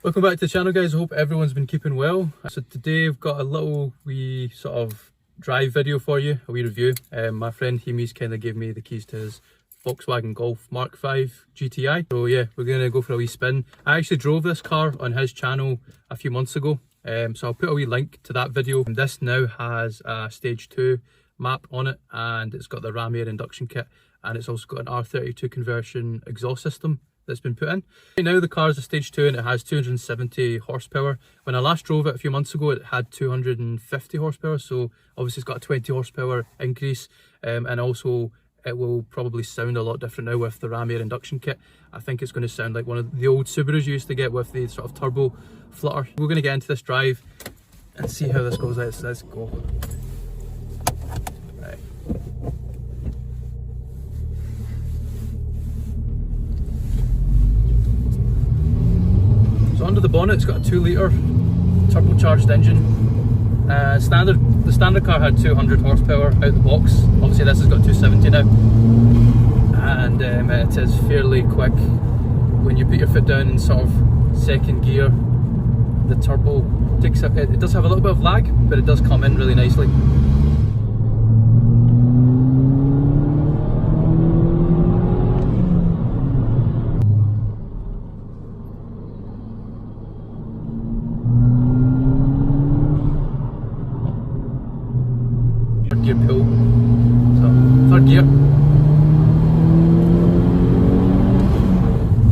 Welcome back to the channel, guys. I hope everyone's been keeping well. So today I've got a little wee sort of drive video for you, a wee review. My friend Himi's kind of gave me the keys to his Volkswagen Golf Mark 5 GTI. So yeah, we're going to go for a wee spin. I actually drove this car on his channel a few months ago. So I'll put a wee link to that video. And this now has a stage 2 map on it, and it's got the ram air induction kit, and it's also got an R32 conversion exhaust system that's been put in. Right now the car is a stage 2 and it has 270 horsepower. When I last drove it a few months ago it had 250 horsepower, so obviously it's got a 20 horsepower increase, and also it will probably sound a lot different now with the ram air induction kit. I think it's going to sound like one of the old Subarus you used to get with the sort of turbo flutter. We're going to get into this drive and see how this goes. Let's go. So under the bonnet, it's got a 2-litre turbocharged engine. The standard car had 200 horsepower out the box. Obviously this has got 270 now, and it is fairly quick. When you put your foot down in sort of second gear, the turbo takes up. It does have a little bit of lag, but it does come in really nicely. Gear pull, so third gear.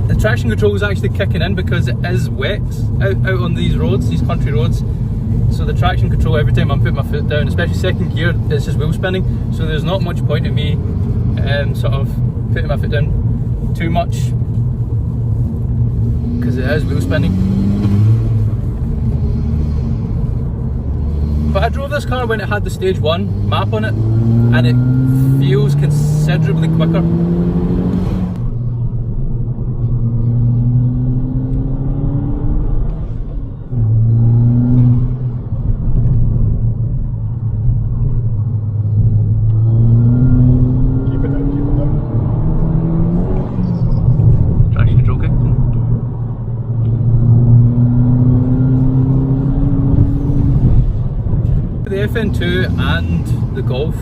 The traction control is actually kicking in because it is wet out on these roads, these country roads. So the traction control, every time I'm putting my foot down, especially second gear, it's just wheel spinning. So there's not much point in me sort of putting my foot down too much because it is wheel spinning. But I drove this car when it had the stage 1 map on it, and it feels considerably quicker. Keep it down, keep it down. Traction control kicked in. The FN2 and the Golf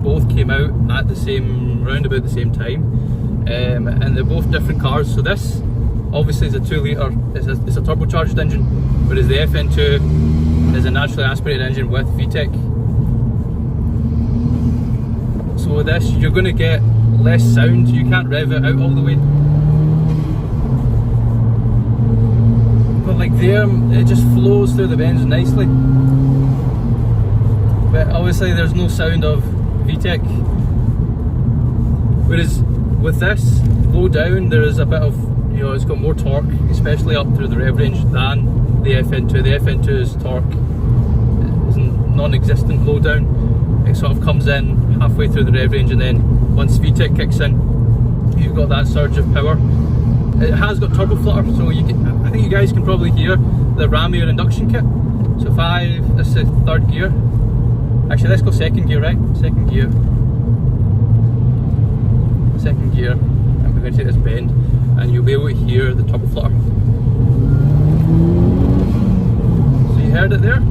both came out at the same, round about the same time, and they're both different cars. So this obviously is a 2-litre, it's a turbocharged engine, whereas the FN2 is a naturally aspirated engine with VTEC. So with this you're going to get less sound, you can't rev it out all the way. But like there, it just flows through the bends nicely. But obviously there's no sound of VTEC. Whereas with this, low down, there is a bit of, you know, it's got more torque, especially up through the rev range, than the FN2. The FN2's torque is non-existent low down. It sort of comes in halfway through the rev range, and then once VTEC kicks in, you've got that surge of power. It has got turbo flutter, so you can, I think you guys can probably hear the ram air induction kit. So this is third gear. Actually, let's go second gear, right? Second gear. Second gear. And we're going to take this bend, and you'll be able to hear the turbo flutter. So you heard it there?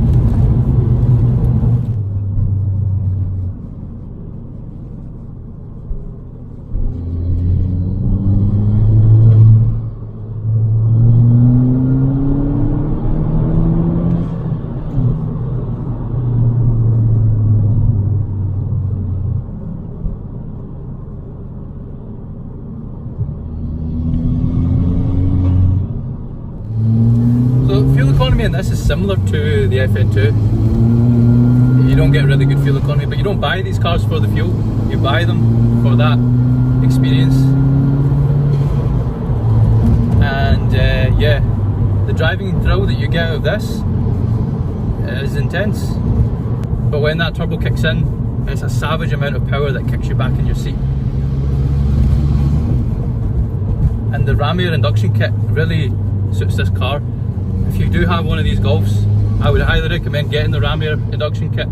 Fuel economy in this is similar to the FN2. You don't get really good fuel economy, but you don't buy these cars for the fuel, you buy them for that experience. And yeah, the driving thrill that you get out of this is intense. But when that turbo kicks in, it's a savage amount of power that kicks you back in your seat. And the ram air induction kit really suits this car. If you do have one of these Golfs, I would highly recommend getting the ram air induction kit,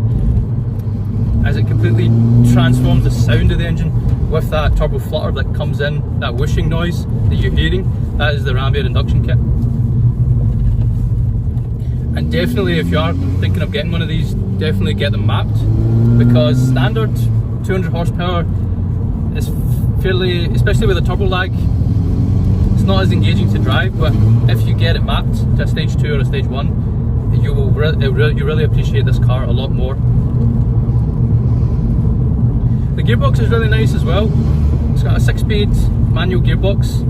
as it completely transforms the sound of the engine with that turbo flutter that comes in, that whooshing noise that you're hearing. That is the ram air induction kit. And definitely, if you are thinking of getting one of these, definitely get them mapped, because standard 200 horsepower is fairly, especially with a turbo lag, it's not as engaging to drive. But if you get it mapped to a stage 2 or a stage 1, you really appreciate this car a lot more. The gearbox is really nice as well. It's got a 6-speed manual gearbox.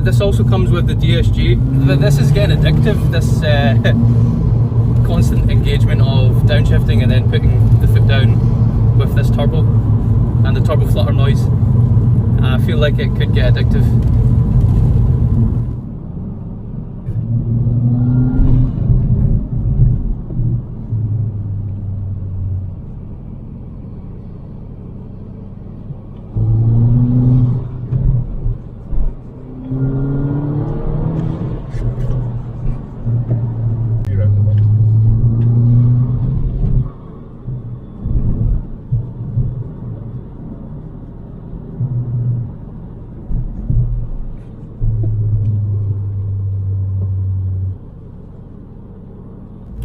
This also comes with the DSG. This is getting addictive, this constant engagement of downshifting and then putting the foot down with this turbo and the turbo flutter noise. I feel like it could get addictive.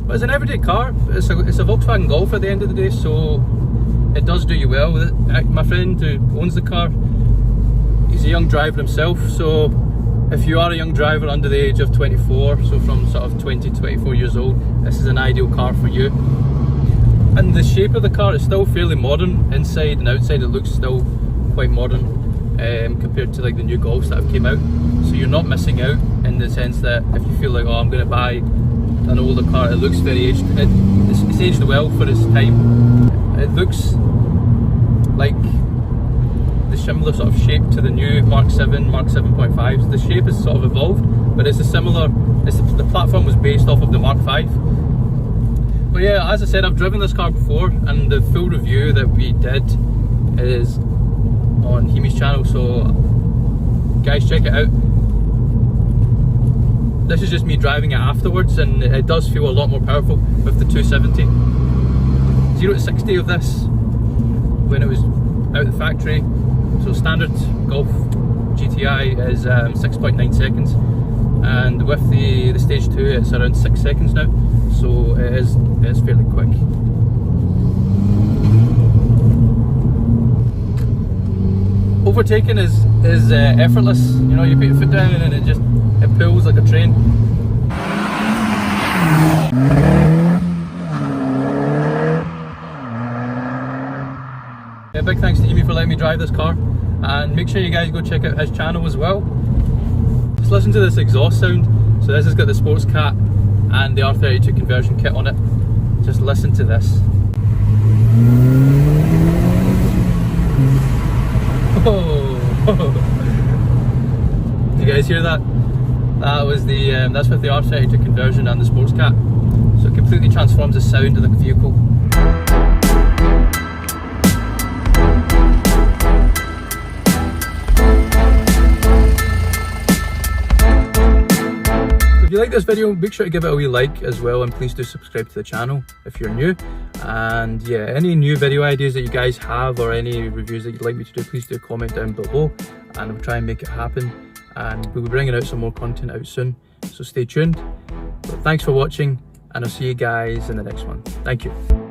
It's an everyday car. It's a Volkswagen Golf at the end of the day, so it does do you well. My friend who owns the car, he's a young driver himself, so if you are a young driver under the age of 24, so from sort of 20 to 24 years old, this is an ideal car for you. And the shape of the car is still fairly modern. Inside and outside it looks still quite modern compared to like the new Golfs that have came out. So you're not missing out in the sense that if you feel like, oh, I'm going to buy an older car, it looks very aged. It's aged well for its time. It looks like the similar sort of shape to the new Mark 7, Mark 7.5. The shape is sort of evolved, but it's a similar, the platform was based off of the Mark 5. But yeah, as I said, I've driven this car before, and the full review that we did is on Himi's channel, so guys, check it out. This is just me driving it afterwards, and it does feel a lot more powerful with the 270. 0 to 60 of this when it was out of the factory. So standard Golf GTI is 6.9 seconds, and with the stage 2 it's around 6 seconds now. So it is fairly quick. Overtaking is effortless. You know, you put your foot down and it pulls like a train. Yeah, big thanks to Himi for letting me drive this car, and make sure you guys go check out his channel as well. Just listen to this exhaust sound. So this has got the Sports Cat and the R32 conversion kit on it. Just listen to this. Oh. Do you guys hear that? That was the that's with the R32 conversion and the Sports Cat. So it completely transforms the sound of the vehicle. If you like this video, make sure to give it a wee like as well, and please do subscribe to the channel if you're new. And yeah, any new video ideas that you guys have or any reviews that you'd like me to do, please do comment down below and I'll try and make it happen. And we'll be bringing out some more content out soon, so stay tuned. But thanks for watching, and I'll see you guys in the next one. Thank you.